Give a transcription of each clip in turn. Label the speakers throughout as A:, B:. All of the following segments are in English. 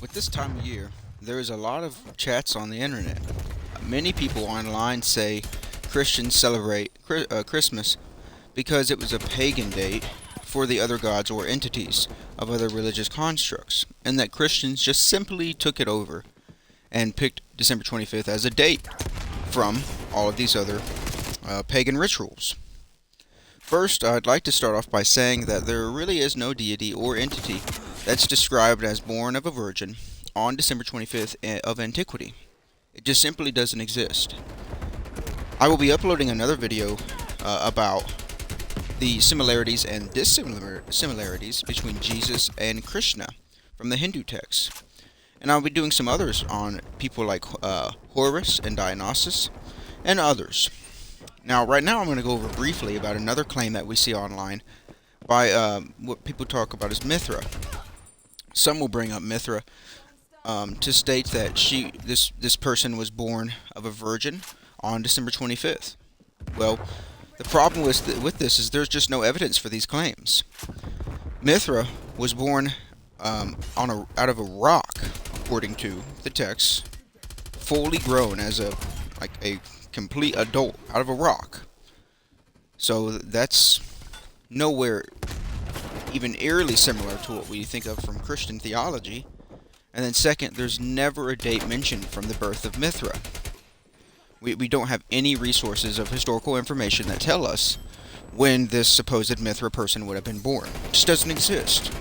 A: With this time of year, there is a lot of chats on the internet. Many people online say Christians celebrate Christmas because it was a pagan date for the other gods or entities of other religious constructs, and that Christians just simply took it over and picked December 25th as a date from all of these other pagan rituals. First, I'd like to start off by saying that there really is no deity or entity that's described as born of a virgin on December 25th of antiquity. It just simply doesn't exist. I will be uploading another video about the similarities and dissimilarities between Jesus and Krishna from the Hindu texts. And I'll be doing some others on people like Horus and Dionysus and others. Now, right now I'm going to go over briefly about another claim that we see online by what people talk about as Mithra. Some will bring up Mithra to state that this person was born of a virgin on December 25th. Well, the problem with this is there's just no evidence for these claims. Mithra was born out of a rock, according to the text, fully grown as a complete adult out of a rock. So that's nowhere even eerily similar to what we think of from Christian theology. And then second, there's never a date mentioned from the birth of Mithra. We don't have any resources of historical information that tell us when this supposed Mithra person would have been born. It just doesn't exist.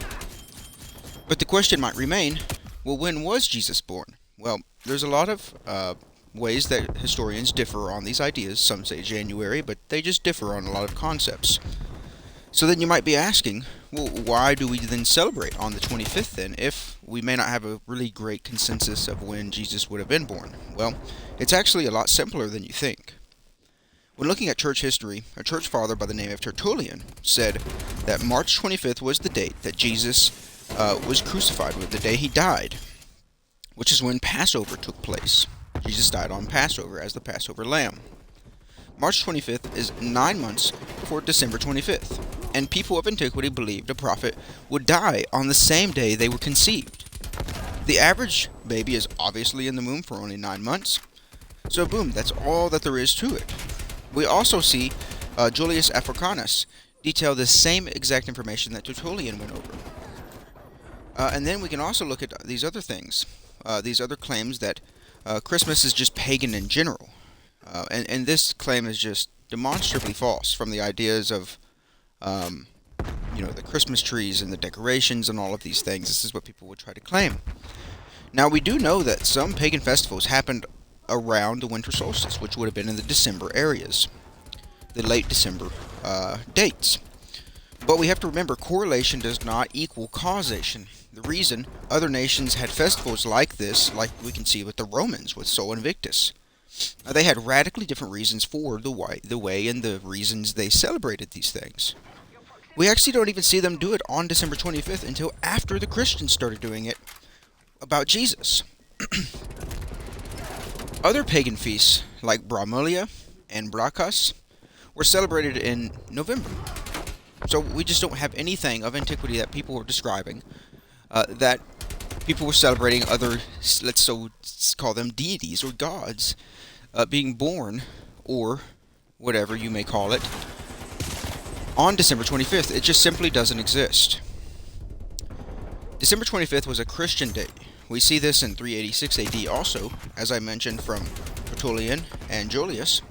A: But the question might remain, well, when was Jesus born? Well, there's a lot of ways that historians differ on these ideas. Some say January, but they just differ on a lot of concepts. So then you might be asking, well, why do we then celebrate on the 25th then, if we may not have a really great consensus of when Jesus would have been born? Well, it's actually a lot simpler than you think. When looking at church history, a church father by the name of Tertullian said that March 25th was the date that Jesus was crucified, with the day he died, which is when Passover took place. Jesus died on Passover as the Passover lamb. March 25th is 9 months before December 25th, and people of antiquity believed a prophet would die on the same day they were conceived. The average baby is obviously in the womb for only 9 months, so boom, that's all that there is to it. We also see Julius Africanus detail the same exact information that Tertullian went over. And then we can also look at these other things, these other claims that Christmas is just pagan in general. And this claim is just demonstrably false from the ideas of, the Christmas trees and the decorations and all of these things. This is what people would try to claim. Now, we do know that some pagan festivals happened around the winter solstice, which would have been in the December areas, the late December dates. But we have to remember, correlation does not equal causation. The reason other nations had festivals like this, like we can see with the Romans, with Sol Invictus, they had radically different reasons for the way and the reasons they celebrated these things. We actually don't even see them do it on December 25th until after the Christians started doing it about Jesus. Other pagan feasts, like Brahmalia and Brachas, were celebrated in November. So we just don't have anything of antiquity that people were describing that people were celebrating other, let's so call them deities or gods, being born, or whatever you may call it, on December 25th. It just simply doesn't exist. December 25th was a Christian date. We see this in 386 AD also, as I mentioned, from Tertullian and Julius.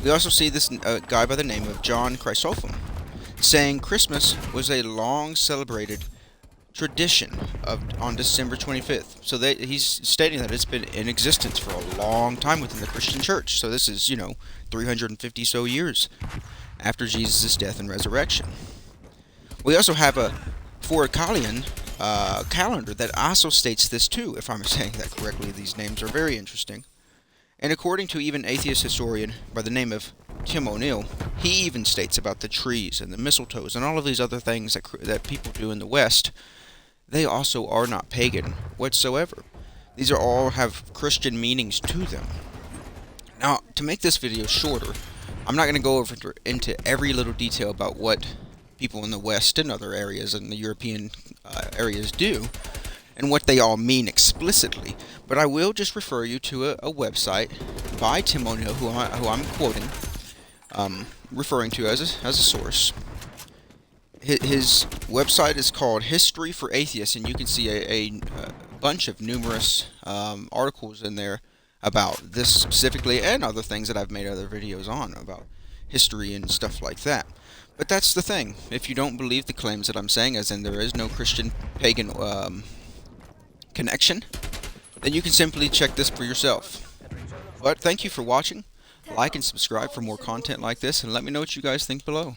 A: We also see this guy by the name of John Chrysostom saying Christmas was a long celebrated tradition on December 25th. So he's stating that it's been in existence for a long time within the Christian church. So this is, 350 so years after Jesus' death and resurrection. We also have a Foricalian calendar that also states this too, if I'm saying that correctly. These names are very interesting. And according to even atheist historian by the name of Tim O'Neill, he even states about the trees and the mistletoes and all of these other things that people do in the West. They also are not pagan whatsoever. These are all have Christian meanings to them. Now, to make this video shorter, I'm not going to go into every little detail about what people in the West and other areas and the European areas do. and what they all mean explicitly, but I will just refer you to a website by Tim O'Neill, who I'm quoting, referring to as a source. His website is called History for Atheists, and you can see a bunch of numerous articles in there about this specifically, and other things that I've made other videos on about history and stuff like that. But that's the thing. If you don't believe the claims that I'm saying, as in there is no Christian pagan connection, then you can simply check this for yourself. But thank you for watching. Like and subscribe for more content like this, and let me know what you guys think below.